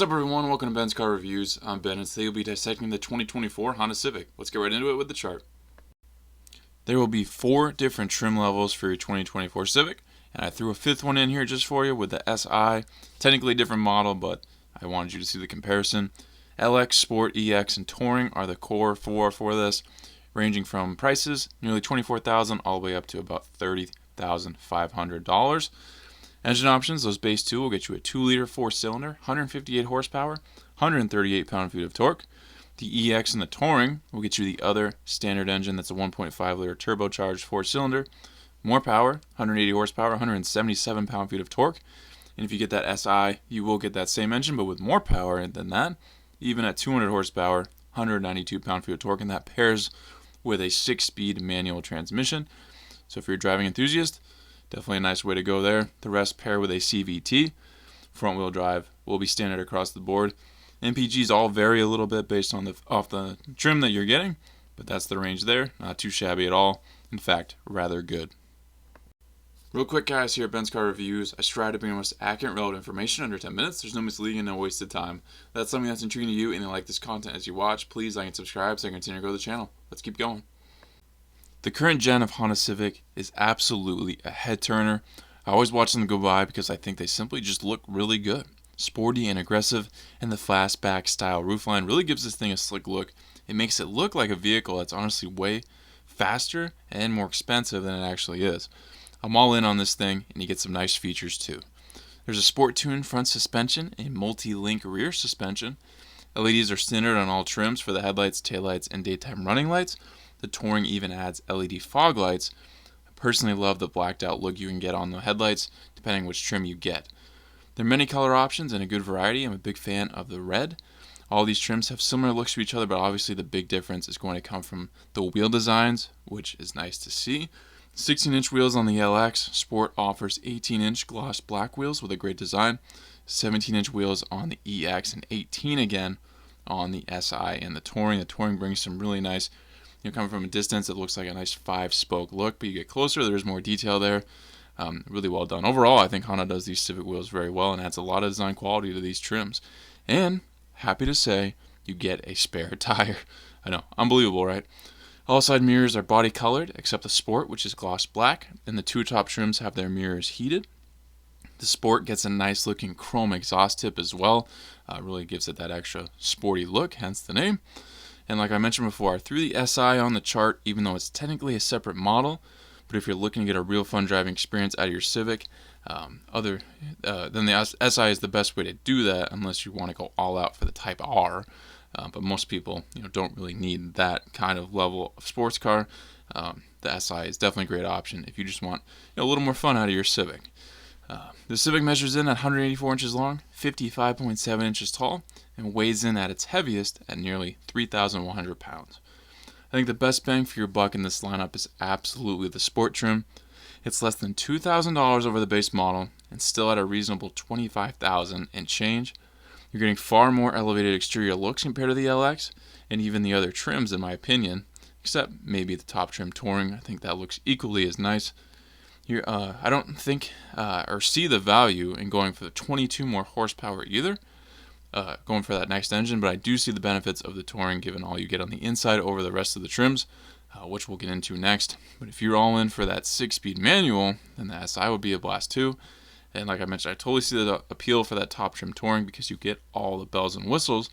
What's up, everyone? Welcome to Ben's Car Reviews. I'm Ben, and today we'll be dissecting the 2024 Honda Civic. Let's get right into it with the chart. There will be 4 different trim levels for your 2024 Civic, and I threw a 5th one in here just for you with the SI. Technically a different model, but I wanted you to see the comparison. LX, Sport, EX, and Touring are the core 4 for this, ranging from prices nearly $24,000 all the way up to about $30,500. Engine options, those base 2 will get you a 2-liter 4-cylinder, 158 horsepower, 138 pound-feet of torque. The EX and the Touring will get you the other standard engine that's a 1.5-liter turbocharged 4-cylinder, more power, 180 horsepower, 177 pound-feet of torque. And if you get that SI, you will get that same engine, but with more power than that, even at 200 horsepower, 192 pound-feet of torque, and that pairs with a 6-speed manual transmission. So if you're a driving enthusiast, definitely a nice way to go there. The rest pair with a CVT. Front-wheel drive will be standard across the board. MPGs all vary a little bit based on off the trim that you're getting, but that's the range there. Not too shabby at all. In fact, rather good. Real quick, guys, here at Ben's Car Reviews, I strive to bring the most accurate and relevant information under 10 minutes. There's no misleading and no wasted time. If that's something that's intriguing to you and you like this content as you watch, please like and subscribe so I can continue to grow the channel. Let's keep going. The current gen of Honda Civic is absolutely a head turner. I always watch them go by because I think they simply just look really good. Sporty and aggressive, and the fastback style roofline really gives this thing a slick look. It makes it look like a vehicle that's honestly way faster and more expensive than it actually is. I'm all in on this thing, and you get some nice features too. There's a sport tune front suspension, a multi-link rear suspension. LEDs are standard on all trims for the headlights, taillights, and daytime running lights. The Touring even adds LED fog lights. I personally love the blacked out look you can get on the headlights, depending which trim you get. There are many color options and a good variety. I'm a big fan of the red. All these trims have similar looks to each other, but obviously the big difference is going to come from the wheel designs, which is nice to see. 16-inch wheels on the LX. Sport offers 18-inch gloss black wheels with a great design. 17-inch wheels on the EX and 18 again on the SI and the Touring. The Touring brings some really nice, coming from a distance, it looks like a nice 5-spoke look, but you get closer, there's more detail there. Really well done. Overall, I think Honda does these Civic wheels very well and adds a lot of design quality to these trims. And, happy to say, you get a spare tire. I know, unbelievable, right? All side mirrors are body colored, except the Sport, which is gloss black, and the 2 top trims have their mirrors heated. The Sport gets a nice looking chrome exhaust tip as well. Really gives it that extra sporty look, hence the name. And like I mentioned before, I threw the SI on the chart, even though it's technically a separate model. But if you're looking to get a real fun driving experience out of your Civic, then the SI is the best way to do that, unless you want to go all out for the Type R. But most people, don't really need that kind of level of sports car. The SI is definitely a great option if you just want a little more fun out of your Civic. The Civic measures in at 184 inches long, 55.7 inches tall, and weighs in at its heaviest at nearly 3,100 pounds. I think the best bang for your buck in this lineup is absolutely the Sport trim. It's less than $2,000 over the base model, and still at a reasonable $25,000 and change. You're getting far more elevated exterior looks compared to the LX, and even the other trims in my opinion, except maybe the top trim Touring. I think that looks equally as nice. I don't think or see the value in going for the 22 more horsepower either, going for that next engine, but I do see the benefits of the Touring given all you get on the inside over the rest of the trims, which we'll get into next. But if you're all in for that 6-speed manual, then the SI would be a blast too. And like I mentioned, I totally see the appeal for that top trim Touring because you get all the bells and whistles,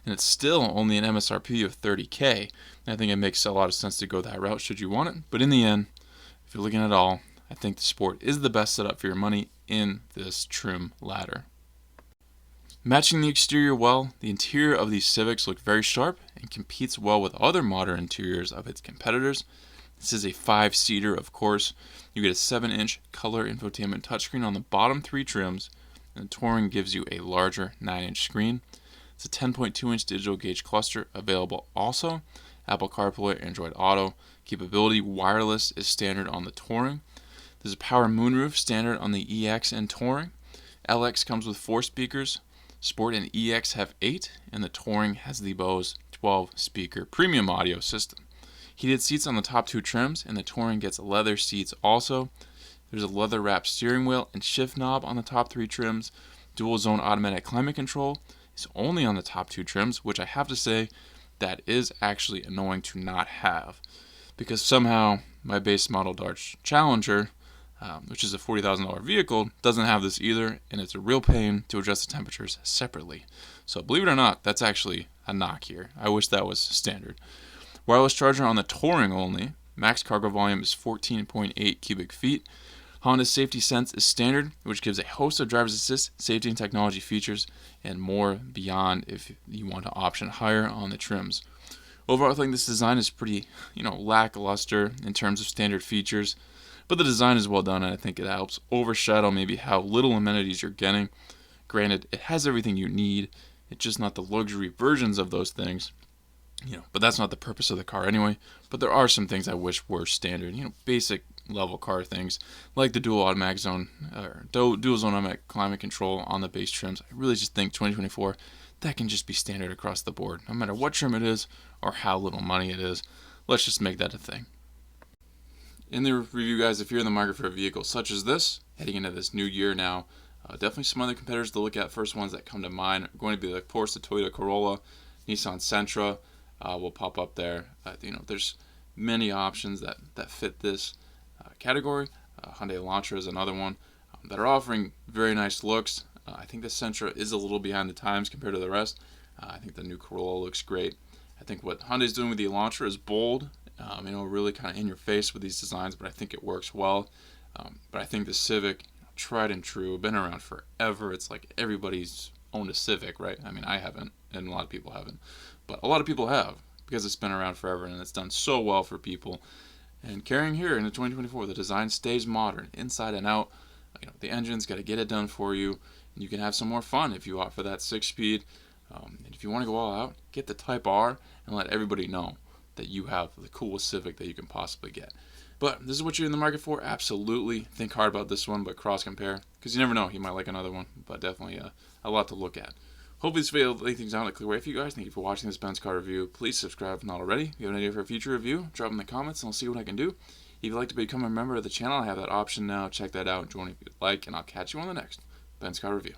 and it's still only an MSRP of $30,000. I think it makes a lot of sense to go that route should you want it. But in the end, if you're looking at all, I think the Sport is the best setup for your money in this trim ladder. Matching the exterior well, the interior of these Civics look very sharp and competes well with other modern interiors of its competitors. This is a 5-seater, of course. You get a 7-inch color infotainment touchscreen on the bottom 3 trims, and the Touring gives you a larger 9-inch screen. It's a 10.2-inch digital gauge cluster available also. Apple CarPlay, Android Auto capability. Wireless is standard on the Touring. There's a power moonroof standard on the EX and Touring. LX comes with 4 speakers. Sport and EX have 8, and the Touring has the Bose 12-speaker premium audio system. Heated seats on the top 2 trims, and the Touring gets leather seats also. There's a leather-wrapped steering wheel and shift knob on the top 3 trims, dual-zone automatic climate control, is only on the top two trims, which I have to say that is actually annoying to not have, because somehow my base model Dodge Challenger, which is a $40,000 vehicle, doesn't have this either, and it's a real pain to adjust the temperatures separately. So believe it or not, that's actually a knock here. I wish that was standard. Wireless charger on the Touring only. Max cargo volume is 14.8 cubic feet. Honda Safety Sense is standard, which gives a host of driver's assist, safety and technology features, and more beyond if you want to option higher on the trims. Overall, I think this design is pretty, lackluster in terms of standard features, but the design is well done, and I think it helps overshadow maybe how little amenities you're getting. Granted, it has everything you need. It's just not the luxury versions of those things. But that's not the purpose of the car anyway. But there are some things I wish were standard, basic level car things like the dual zone automatic climate control on the base trims. I really just think 2024 that can just be standard across the board, no matter what trim it is or how little money it is. Let's just make that a thing. In the review, guys, if you're in the market for a vehicle such as this, heading into this new year now, definitely some other competitors to look at. First ones that come to mind are going to be like, of course, the Toyota Corolla, Nissan Sentra will pop up there. There's many options that fit this category. Hyundai Elantra is another one that are offering very nice looks. I think the Sentra is a little behind the times compared to the rest. I think the new Corolla looks great. I think what Hyundai's doing with the Elantra is bold, really kind of in your face with these designs, but I think it works well. But I think the Civic, tried and true, been around forever. It's like everybody's owned a Civic, right? I mean, I haven't, and a lot of people haven't, but a lot of people have because it's been around forever and it's done so well for people. And carrying here into 2024, the design stays modern, inside and out. The engine's got to get it done for you, and you can have some more fun if you opt for that 6-speed. And if you want to go all out, get the Type R and let everybody know that you have the coolest Civic that you can possibly get. But this is what you're in the market for. Absolutely think hard about this one, but cross-compare, because you never know, you might like another one. But definitely a lot to look at. Hopefully this video laid things down in a clear way for you guys. Thank you for watching this Benz car review. Please subscribe if not already. If you have an idea for a future review, drop in the comments and I'll see what I can do. If you'd like to become a member of the channel, I have that option now. Check that out and join if you'd like, and I'll catch you on the next Benz car review.